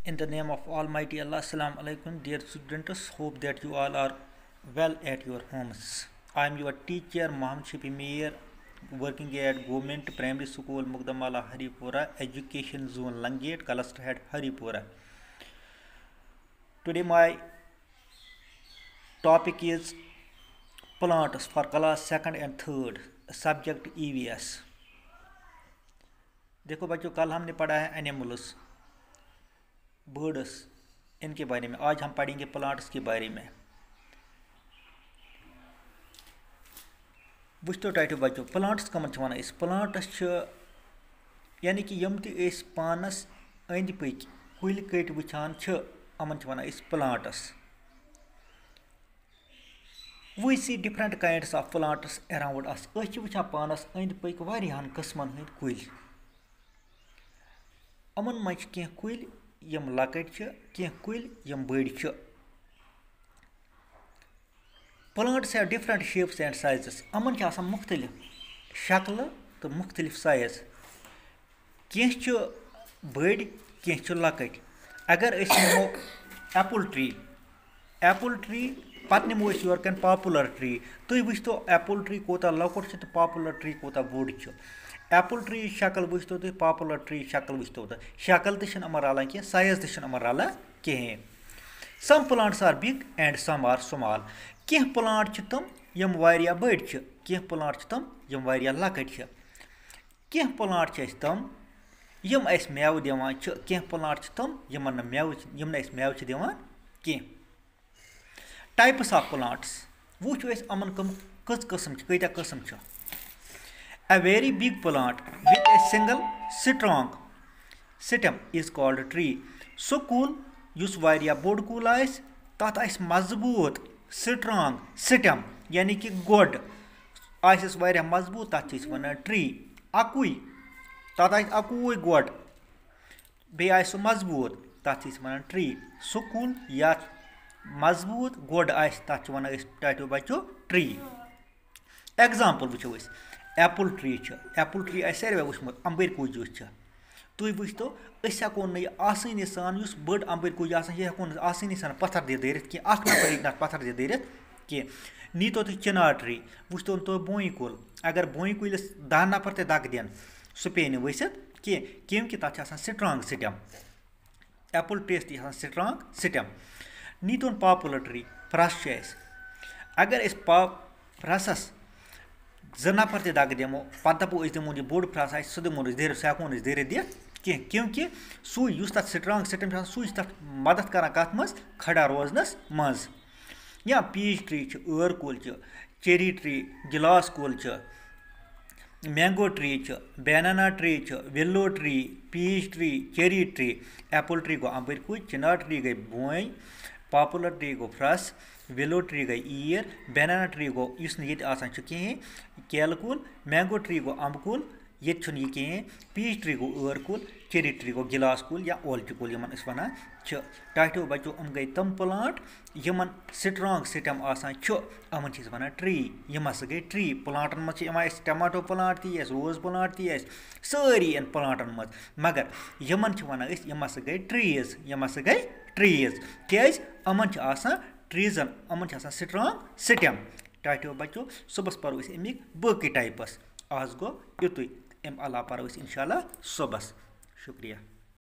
In the name of Almighty Allah, Assalamu alaikum, dear students. Hope that you all are well at your homes. I am your teacher, Muhammad Shafi Mir, working at Government Primary School, Mugdamala, Haripura, Education Zone, Langate, Cluster Head, Haripura. Today my topic is plants for class 2nd and 3rd, subject EVS. देखो बच्चों, कल हमने पढ़ा है animals, birds, इनके बारे में। आज हम पढ़ेंगे प्लांट्स के बारे में। वुचतो टाइटो बच्चों, प्लांट्स कमन वन प्लांट्स यानी कि यम त पानस अंद पक कुल कट वुचान अमन वन plants. We see different kinds of plants around us वुचान पानस अंद पक वारियाहन किस्मन हंद कुल। अमन मज कह कुल यम लकट कह कुल यम बड़। Plants have different shapes and sizes. अमन मुख्तलिफ शक्ल तो मुख्तलिफ साइज। कह बड़ कह लकट। अगर निमो एप्पल ट्री पत निमो योर कन पॉपुलर ट्री। तुम वुचतो एप्पल ट्री कोता लकुट तो पॉपुलर ट्री कोता बोड़। एप्पल ट्री शक्ल वुचतो तुम, पॉपुलर ट्री शक्ल वुचतो तो शक्ल तम रलान कह, साइज तम रलान कहें। Some plants are big and some are small. कह प्लांट तम यम वारिया बड़, कह प्लांट तम यम वारिया लकट। कह प्लांट तम यम अस मेव दिवान, कह प्लांट तम यमन मेव दिवान कह। टाइप्स ऑफ प्लांट्स वुच अमन कस किस्म कत्या किस्म। A very big plant with a single strong stem is called tree. So कूल युस वारिया बोड़ कूल आइस तथ आइस मजबूत strong stem यानी कि गोड आइस वारिया मजबूत तथ इस वना ट्री। अकुई तथ आइस अकुई गोड बे आइस मजबूत तथ इस वना ट्री। सो कूल या मजबूत गोड आइस तथ वना इस टाइटो बच्चो ट्री। एग्जांपल वुचो एप्पल ट्री। एप्पल ट्री सारे वुचमुत अंबर कुज तुम वुचतो हेको यह आसानी सान बड़ अंबर कुज यह हेको आसानी सान पत्थर दि दरित कह। अख नफर हेक पत्थर दि दरित कह। नीतो तुम चिनार ट्री वुचतो तो बोई कुल। अगर बोई कुलिस 10 नफर ते दक दिन सह पे वसित कह, क्योंकि तथ स्ट्रांग स्टेम। एप्पल ट्रीस तक स्ट्रांग स्टेम। नीतोन पॉपुलर ट्री फ्रस। अगर फ्रसस 2 नफर ते दक दिमो पत् दपो दिमो बोड़ फ्रस सह दिमो दरित, सह हेको दरित दिथ कह, क्योंकि सुस तथ स्ट्रांग स्टेम सह तथ मदद कर कत मज खड़ा रोजनस मज। या पीच ट्री, एर कुल, चेरी ट्री, गिलास कुल, mango tree, banana tree, willow tree, peach tree, cherry tree. Apple tree गो अंबर कुज, चिनार ट्री गई बोई, पॉपुलर ट्री गो फ्रस, विलो ट्री गई ईर, बनाना ट्री गो ये कहें केल कुल, मैंगो ट्री गो अम्ब कुल ये कहें, पीच ट्री गो एर कुल, चेरी ट्री गो गिलास कुल या ओलचि कुल यमन वन। टाइटो बच्चो अम गई तम प्लांट यमन स्ट्रांग स्टेम अमन वन ट्री। यम हसा गई ट्री। प्लांटन मज टमाटो प्लांट ती रोज प्लांट ती सारी इन प्लांटन मज, मगर यमन वन यम हसा गई ट्रीज। यम हसा गई ट्रीज क्या अमन ट्रीजन अमन स्ट्रांग स्टेम। टाइटो बच्चो सुबह परो अमिक बाकी टाइप्स। आज गो युत अम अलावा परो इंशाल्लाह सुबह। शुक्रिया।